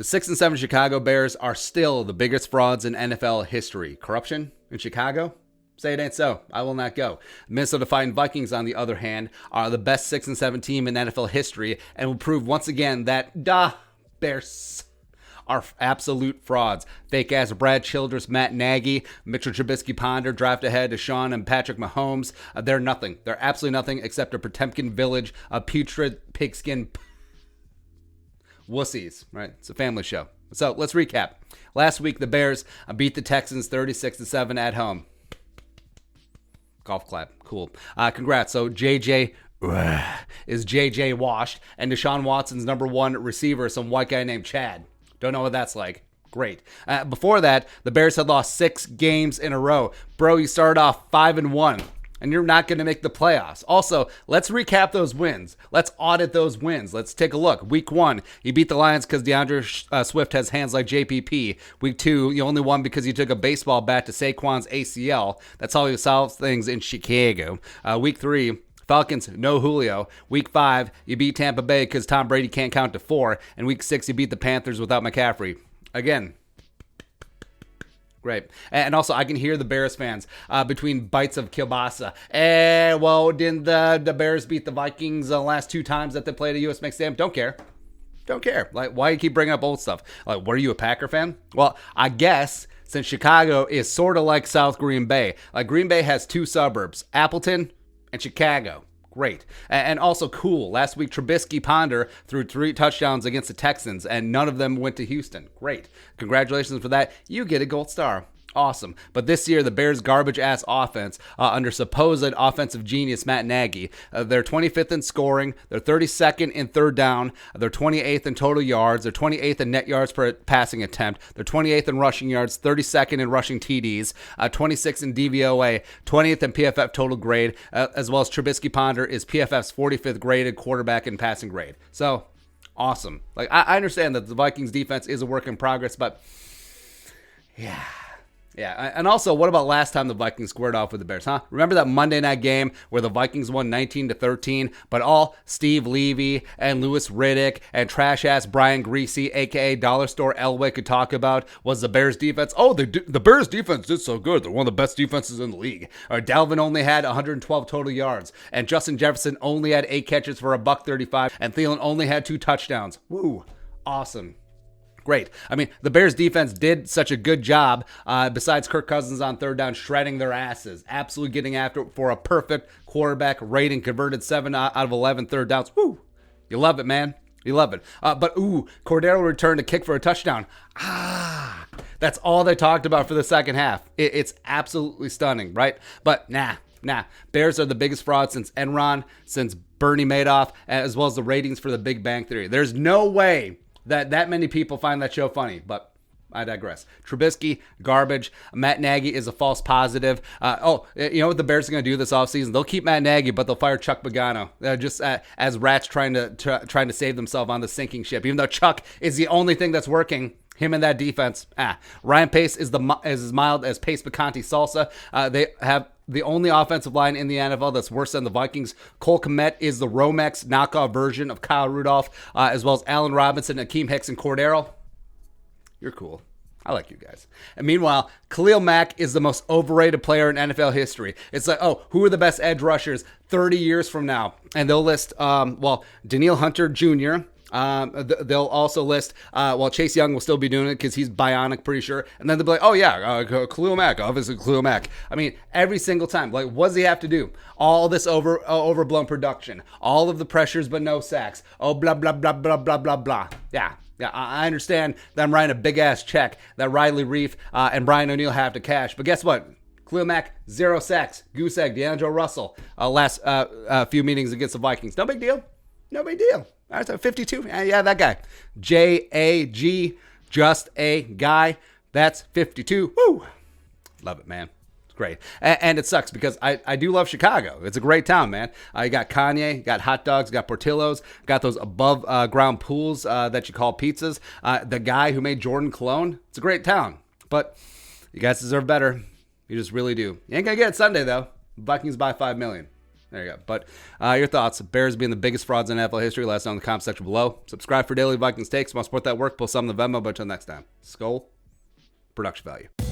The 6-7 Chicago Bears are still the biggest frauds in NFL history. Corruption in Chicago? Say it ain't so. I will not go. Minnesota Vikings, on the other hand, are the best 6-7 team in NFL history and will prove once again that Bears are absolute frauds. Fake-ass Brad Childress, Matt Nagy, Mitchell Trubisky Ponder, draft ahead to Sean and Patrick Mahomes. They're nothing. They're absolutely nothing except a Potemkin village, a putrid pigskin wussies, right? It's a family show. So let's recap. Last week, the Bears beat the Texans 36-7 at home. Golf clap. Cool. Congrats. So JJ is JJ washed, and Deshaun Watson's number one receiver, some white guy named Chad. Don't know what that's like. Great. Before that, the Bears had lost 6 games in a row. Bro, you started off 5-1, and you're not going to make the playoffs. Also, let's recap those wins. Let's audit those wins. Let's take a look. Week 1, you beat the Lions because DeAndre Swift has hands like JPP. Week 2, you only won because you took a baseball bat to Saquon's ACL. That's how you solve things in Chicago. Week 3, Falcons, no Julio. Week 5, you beat Tampa Bay because Tom Brady can't count to 4. And week 6, you beat the Panthers without McCaffrey. Again, great. And also, I can hear the Bears fans between bites of kielbasa. Well, didn't the Bears beat the Vikings the last 2 times that they played at US Bank Stadium? Don't care. Don't care. Like, why you keep bringing up old stuff? Like, what are you, a Packer fan? Well, I guess since Chicago is sort of like South Green Bay. Like, Green Bay has 2 suburbs, Appleton and Chicago. Great. And also cool. Last week, Trubisky Ponder threw 3 touchdowns against the Texans, and none of them went to Houston. Great. Congratulations for that. You get a gold star. Awesome. But this year, the Bears' garbage-ass offense under supposed offensive genius Matt Nagy, they're 25th in scoring, they're 32nd in third down, they're 28th in total yards, they're 28th in net yards per passing attempt, they're 28th in rushing yards, 32nd in rushing TDs, 26th in DVOA, 20th in PFF total grade, as well as Trubisky Ponder is PFF's 45th graded quarterback in passing grade. So, awesome. Like, I understand that the Vikings defense is a work in progress, but yeah. Yeah, and also, what about last time the Vikings squared off with the Bears, huh? Remember that Monday night game where the Vikings won 19-13, but all Steve Levy and Louis Riddick and trash-ass Brian Greasy, a.k.a. Dollar Store Elway, could talk about was the Bears' defense. Oh, the Bears' defense did so good. They're one of the best defenses in the league. Or Dalvin only had 112 total yards, and Justin Jefferson only had 8 catches for $135, and Thielen only had 2 touchdowns. Woo, awesome. Great. I mean, the Bears defense did such a good job, besides Kirk Cousins on third down, shredding their asses, absolutely getting after it for a perfect quarterback rating, converted 7 out of 11 third downs. Woo! You love it, man. You love it. But Cordero returned a kick for a touchdown. That's all they talked about for the second half. It's absolutely stunning, right? But nah. Bears are the biggest fraud since Enron, since Bernie Madoff, as well as the ratings for the Big Bang Theory. There's no way that many people find that show funny, but I digress. Trubisky, garbage. Matt Nagy is a false positive. You know what the Bears are going to do this offseason? They'll keep Matt Nagy, but they'll fire Chuck Pagano, just as rats trying to save themselves on the sinking ship. Even though Chuck is the only thing that's working, him and that defense. Ryan Pace is as mild as Pace Picante salsa. They have the only offensive line in the NFL that's worse than the Vikings. Cole Kmet is the Romex knockoff version of Kyle Rudolph, as well as Allen Robinson, Akeem Hicks, and Cordero. You're cool. I like you guys. And meanwhile, Khalil Mack is the most overrated player in NFL history. It's like, who are the best edge rushers 30 years from now? And they'll list, Daniil Hunter Jr., they'll also list, Chase Young will still be doing it because he's bionic, pretty sure. And then they'll be like, Khalil Mack, obviously Khalil Mack. I mean, every single time, like, what does he have to do? All this overblown production, all of the pressures but no sacks. Oh, blah, blah, blah, blah, blah, blah, blah. Yeah, I understand that I'm writing a big-ass check that Riley Reif and Brian O'Neill have to cash. But guess what? Khalil Mack, 0 sacks. Goose egg, D'Angelo Russell, last few meetings against the Vikings. No big deal. No big deal. All right, so 52. Yeah, that guy. J-A-G, just a guy. That's 52. Woo! Love it, man. It's great. And it sucks because I do love Chicago. It's a great town, man. You got Kanye, you got hot dogs, you got Portillo's, got those above ground pools that you call pizzas. The guy who made Jordan Cologne. It's a great town. But you guys deserve better. You just really do. You ain't going to get it Sunday, though. Vikings by $5 million. There you go. But your thoughts. Bears being the biggest frauds in NFL history. Let us know in the comment section below. Subscribe for daily Vikings takes. Want to support that work? Pull some in the Venmo. But until next time. Skol. Production value.